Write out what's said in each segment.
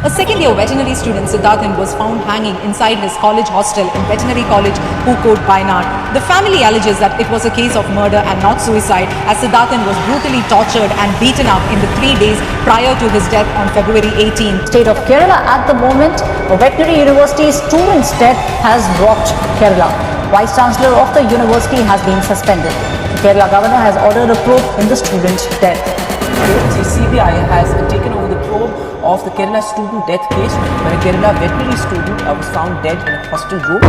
A second-year veterinary student, Sidharthan, was found hanging inside his college hostel in Veterinary College, Wayanad. The family alleges that it was a case of murder and not suicide, as Sidharthan was brutally tortured and beaten up in the 3 days prior to his death on February 18. State of Kerala at the moment, a veterinary university student's death has rocked Kerala. Vice Chancellor of the university has been suspended. The Kerala governor has ordered a probe in the student's death. The CBI has taken over the probe of the Kerala student death case, where a Kerala veterinary student was found dead in a hostel room.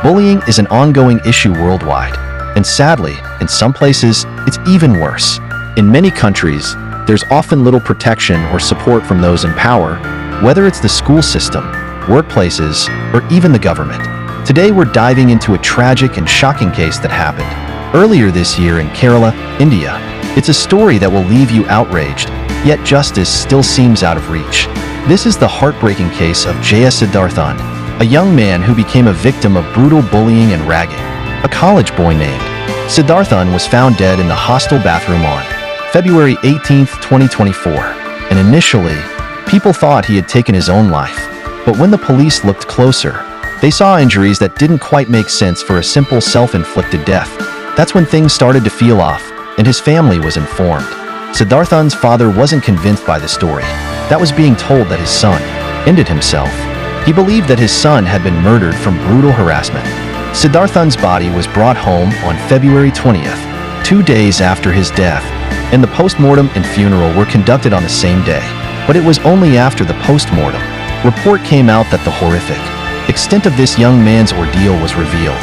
Bullying is an ongoing issue worldwide, and sadly, in some places, it's even worse. In many countries, there's often little protection or support from those in power, whether it's the school system, workplaces, or even the government. Today we're diving into a tragic and shocking case that happened earlier this year in Kerala, India. It's a story that will leave you outraged, yet justice still seems out of reach. This is the heartbreaking case of S Sidharthan, a young man who became a victim of brutal bullying and ragging. A college boy named Sidharthan was found dead in the hostel bathroom on February 18, 2024, and initially, people thought he had taken his own life. But when the police looked closer, they saw injuries that didn't quite make sense for a simple self-inflicted death. That's when things started to feel off, and his family was informed. Sidharthan's father wasn't convinced by the story. That was being told that his son ended himself. He believed that his son had been murdered from brutal harassment. Sidharthan's body was brought home on February 20th, 2 days after his death, and the postmortem and funeral were conducted on the same day. But it was only after the postmortem report came out that the horrific extent of this young man's ordeal was revealed.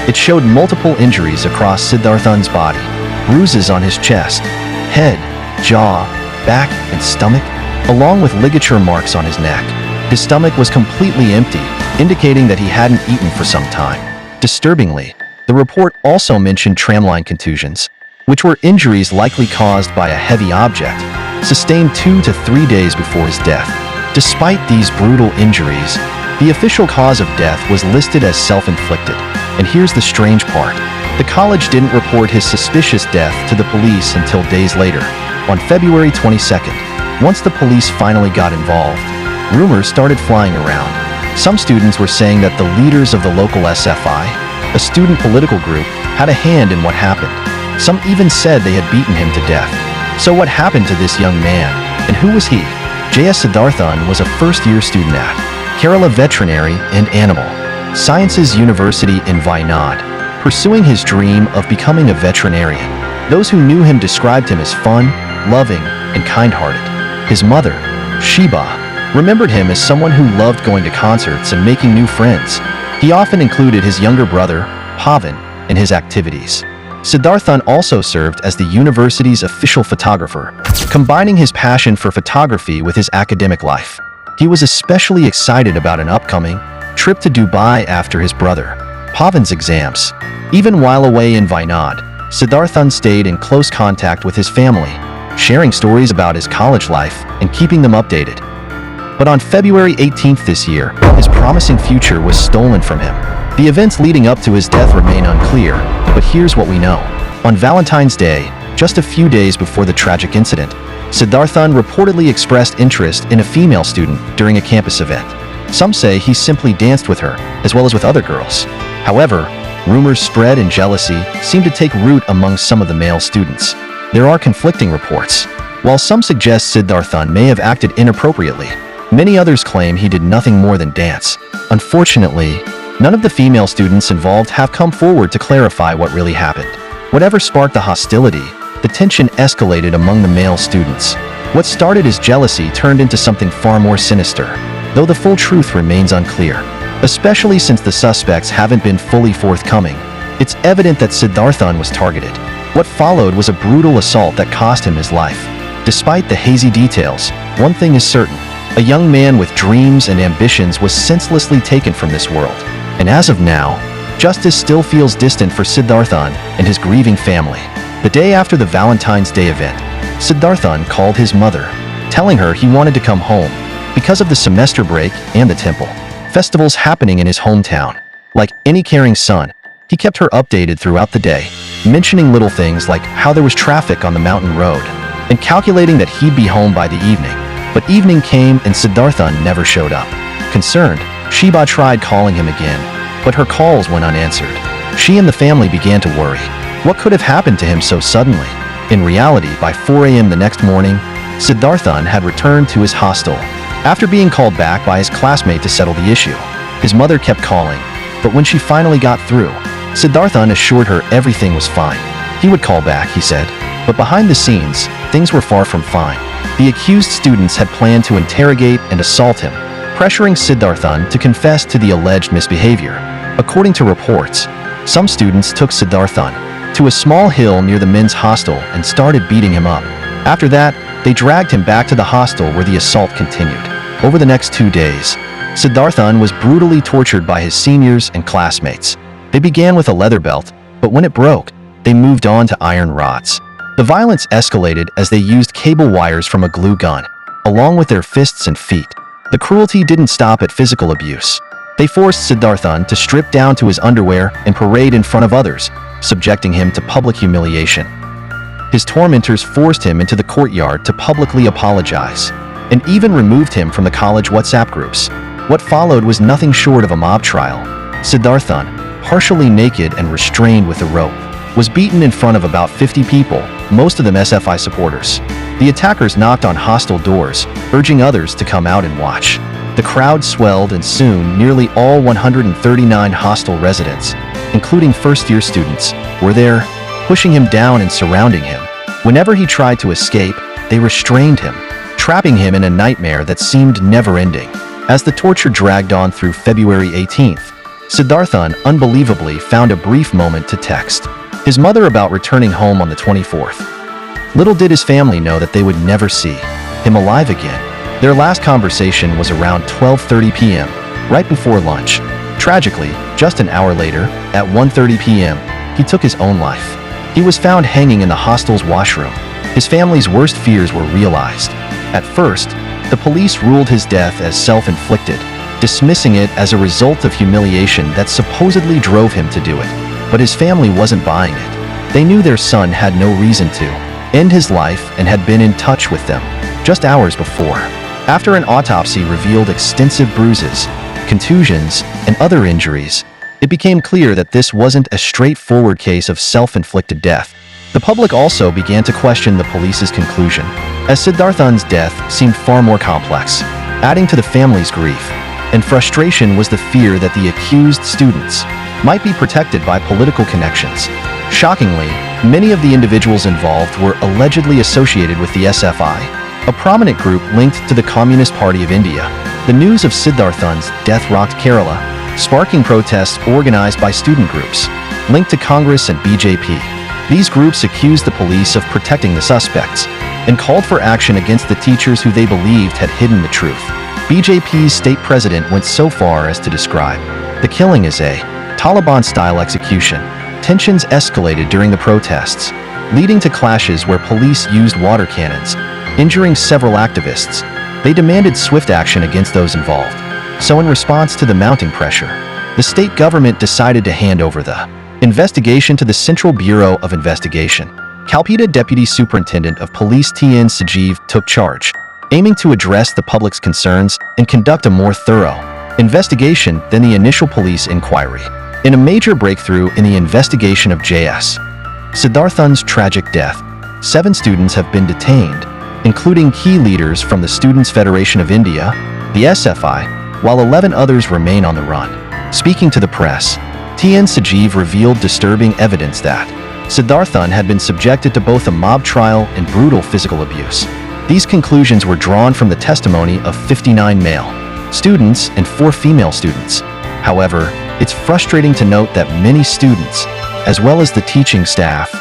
It showed multiple injuries across Sidharthan's body, bruises on his chest, head, jaw, back, and stomach, along with ligature marks on his neck. His stomach was completely empty, indicating that he hadn't eaten for some time. Disturbingly, the report also mentioned tramline contusions, which were injuries likely caused by a heavy object, sustained 2 to 3 days before his death. Despite these brutal injuries, the official cause of death was listed as self-inflicted. And here's the strange part. The college didn't report his suspicious death to the police until days later, on February 22nd. Once the police finally got involved, rumors started flying around. Some students were saying that the leaders of the local SFI, a student political group, had a hand in what happened. Some even said they had beaten him to death. So what happened to this young man, and who was he? S Sidharthan was a first-year student at Kerala Veterinary and Animal Sciences University in Wayanad, pursuing his dream of becoming a veterinarian. Those who knew him described him as fun, loving, and kind-hearted. His mother, Shiba, remembered him as someone who loved going to concerts and making new friends. He often included his younger brother, Pavan, in his activities. Sidharthan also served as the university's official photographer, combining his passion for photography with his academic life. He was especially excited about an upcoming trip to Dubai after his brother Pavan's exams. Even while away in Wayanad, Sidharthan stayed in close contact with his family, sharing stories about his college life and keeping them updated. But on February 18th this year, his promising future was stolen from him. The events leading up to his death remain unclear, but here's what we know. On Valentine's Day, just a few days before the tragic incident, Sidharthan reportedly expressed interest in a female student during a campus event. Some say he simply danced with her, as well as with other girls. However, rumors spread and jealousy seemed to take root among some of the male students. There are conflicting reports. While some suggest Sidharthan may have acted inappropriately, many others claim he did nothing more than dance. Unfortunately, none of the female students involved have come forward to clarify what really happened. Whatever sparked the hostility, the tension escalated among the male students. What started as jealousy turned into something far more sinister, though the full truth remains unclear. Especially since the suspects haven't been fully forthcoming, it's evident that Sidharthan was targeted. What followed was a brutal assault that cost him his life. Despite the hazy details, one thing is certain. A young man with dreams and ambitions was senselessly taken from this world. And as of now, justice still feels distant for Sidharthan and his grieving family. The day after the Valentine's Day event, Sidharthan called his mother, telling her he wanted to come home because of the semester break and the temple festivals happening in his hometown. Like any caring son, He kept her updated throughout the day, mentioning little things like how there was traffic on the mountain road, and calculating that he'd be home by the evening. But evening came and Sidharthan never showed up. Concerned, Sheba tried calling him again, but her calls went unanswered. She and the family began to worry. What could have happened to him so suddenly? In reality, by 4 a.m. the next morning, Sidharthan had returned to his hostel. After being called back by his classmate to settle the issue, his mother kept calling, but when she finally got through, Sidharthan assured her everything was fine. He would call back, he said, but behind the scenes, things were far from fine. The accused students had planned to interrogate and assault him, pressuring Sidharthan to confess to the alleged misbehavior. According to reports, some students took Sidharthan to a small hill near the men's hostel and started beating him up. After that, they dragged him back to the hostel where the assault continued. Over the next 2 days, Sidharthan was brutally tortured by his seniors and classmates. They began with a leather belt, but when it broke, they moved on to iron rods. The violence escalated as they used cable wires from a glue gun, along with their fists and feet. The cruelty didn't stop at physical abuse. They forced Sidharthan to strip down to his underwear and parade in front of others, subjecting him to public humiliation. His tormentors forced him into the courtyard to publicly apologize, and even removed him from the college WhatsApp groups. What followed was nothing short of a mob trial. Sidharthan, partially naked and restrained with a rope, was beaten in front of about 50 people, most of them SFI supporters. The attackers knocked on hostel doors, urging others to come out and watch. The crowd swelled and soon nearly all 139 hostel residents, including first-year students, were there, pushing him down and surrounding him. Whenever he tried to escape, they restrained him, trapping him in a nightmare that seemed never-ending. As the torture dragged on through February 18th, Sidharthan unbelievably found a brief moment to text his mother about returning home on the 24th. Little did his family know that they would never see him alive again. Their last conversation was around 12:30 p.m., right before lunch. Tragically, just an hour later, at 1:30 p.m., he took his own life. He was found hanging in the hostel's washroom. His family's worst fears were realized. At first, the police ruled his death as self-inflicted, dismissing it as a result of humiliation that supposedly drove him to do it. But his family wasn't buying it. They knew their son had no reason to end his life and had been in touch with them just hours before. After an autopsy revealed extensive bruises, contusions, and other injuries, it became clear that this wasn't a straightforward case of self-inflicted death. The public also began to question the police's conclusion, as Sidharthan's death seemed far more complex. Adding to the family's grief and frustration was the fear that the accused students might be protected by political connections. Shockingly, many of the individuals involved were allegedly associated with the SFI, a prominent group linked to the Communist Party of India. The news of Sidharthan's death rocked Kerala, sparking protests organized by student groups linked to Congress and BJP. These groups accused the police of protecting the suspects and called for action against the teachers who they believed had hidden the truth. BJP's state president went so far as to describe the killing as a Taliban-style execution. Tensions escalated during the protests, leading to clashes where police used water cannons, injuring several activists. They demanded swift action against those involved. So in response to the mounting pressure, the state government decided to hand over the investigation to the Central Bureau of Investigation. Kalpita Deputy Superintendent of Police T.N. Sajeev took charge, aiming to address the public's concerns and conduct a more thorough investigation than the initial police inquiry. In a major breakthrough in the investigation of J.S. Sidharthan's tragic death, 7 students have been detained, including key leaders from the Students' Federation of India, the SFI, while 11 others remain on the run. Speaking to the press, T.N. Sajeev revealed disturbing evidence that Sidharthan had been subjected to both a mob trial and brutal physical abuse. These conclusions were drawn from the testimony of 59 male students and 4 female students. However, it's frustrating to note that many students, as well as the teaching staff,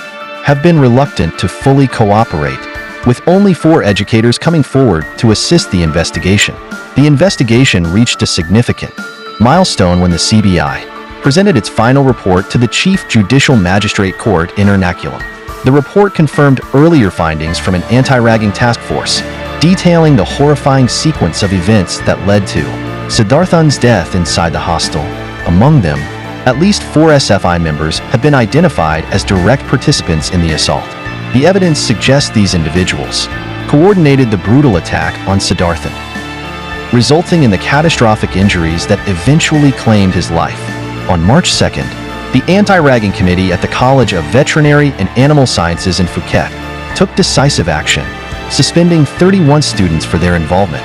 have been reluctant to fully cooperate, with only 4 educators coming forward to assist the investigation. The investigation reached a significant milestone when the CBI presented its final report to the Chief Judicial Magistrate Court in Ernakulam. The report confirmed earlier findings from an anti-ragging task force, detailing the horrifying sequence of events that led to Sidharthan's death inside the hostel. Among them, At least 4 SFI members have been identified as direct participants in the assault. The evidence suggests these individuals coordinated the brutal attack on Sidharthan, resulting in the catastrophic injuries that eventually claimed his life. On March 2nd, the Anti-Ragging Committee at the College of Veterinary and Animal Sciences in Phuket took decisive action, suspending 31 students for their involvement.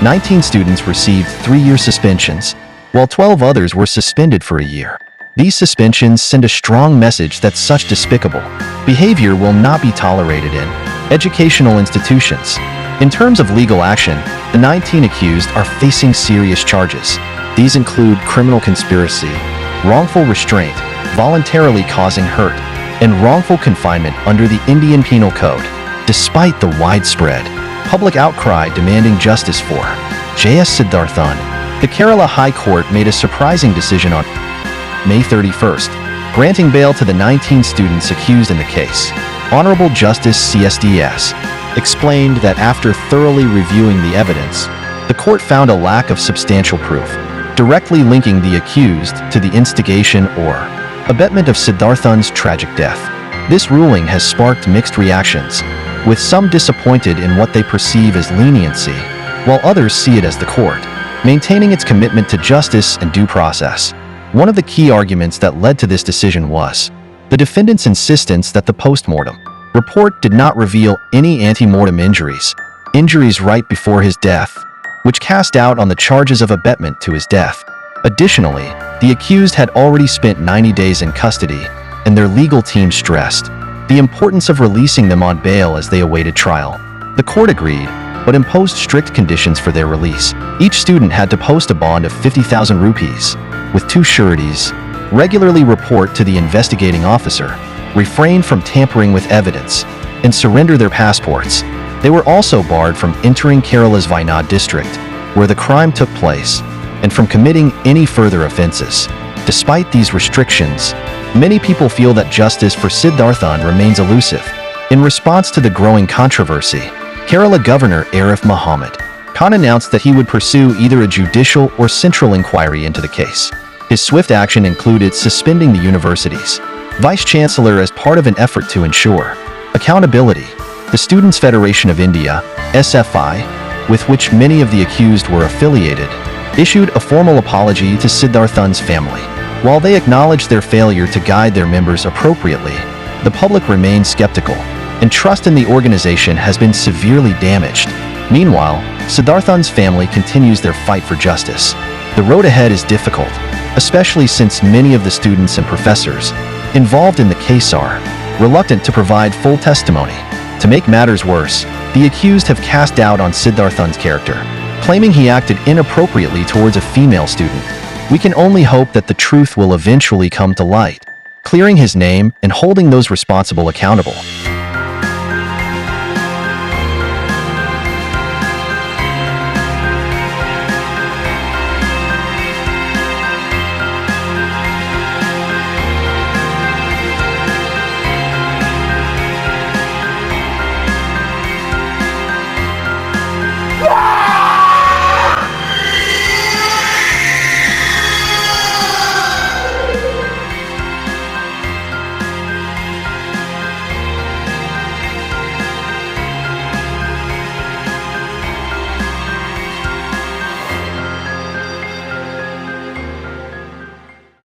19 students received 3-year suspensions, while 12 others were suspended for a year. These suspensions send a strong message that such despicable behavior will not be tolerated in educational institutions. In terms of legal action, the 19 accused are facing serious charges. These include criminal conspiracy, wrongful restraint, voluntarily causing hurt, and wrongful confinement under the Indian Penal Code. Despite the widespread public outcry demanding justice for S Sidharthan, the Kerala High Court made a surprising decision on May 31st, granting bail to the 19 students accused in the case. Honorable Justice CSDS explained that after thoroughly reviewing the evidence, the court found a lack of substantial proof directly linking the accused to the instigation or abetment of Sidharthan's tragic death. This ruling has sparked mixed reactions, with some disappointed in what they perceive as leniency, while others see it as the court maintaining its commitment to justice and due process. One of the key arguments that led to this decision was the defendant's insistence that the postmortem report did not reveal any ante-mortem injuries right before his death, which cast doubt on the charges of abetment to his death. Additionally, the accused had already spent 90 days in custody, and their legal team stressed the importance of releasing them on bail as they awaited trial. The court agreed, but imposed strict conditions for their release. Each student had to post a bond of 50,000 rupees, with 2 sureties, regularly report to the investigating officer, refrain from tampering with evidence, and surrender their passports. They were also barred from entering Kerala's Wayanad district, where the crime took place, and from committing any further offenses. Despite these restrictions, many people feel that justice for Sidharthan remains elusive. In response to the growing controversy, Kerala Governor Arif Muhammad Khan announced that he would pursue either a judicial or central inquiry into the case. His swift action included suspending the university's vice-chancellor as part of an effort to ensure accountability. The Students' Federation of India, SFI, with which many of the accused were affiliated, issued a formal apology to Sidharthan's family. While they acknowledged their failure to guide their members appropriately, the public remains skeptical, and trust in the organization has been severely damaged. Meanwhile, Sidharthan's family continues their fight for justice. The road ahead is difficult, especially since many of the students and professors involved in the case are reluctant to provide full testimony. To make matters worse, the accused have cast doubt on Sidharthan's character, claiming he acted inappropriately towards a female student. We can only hope that the truth will eventually come to light, clearing his name and holding those responsible accountable.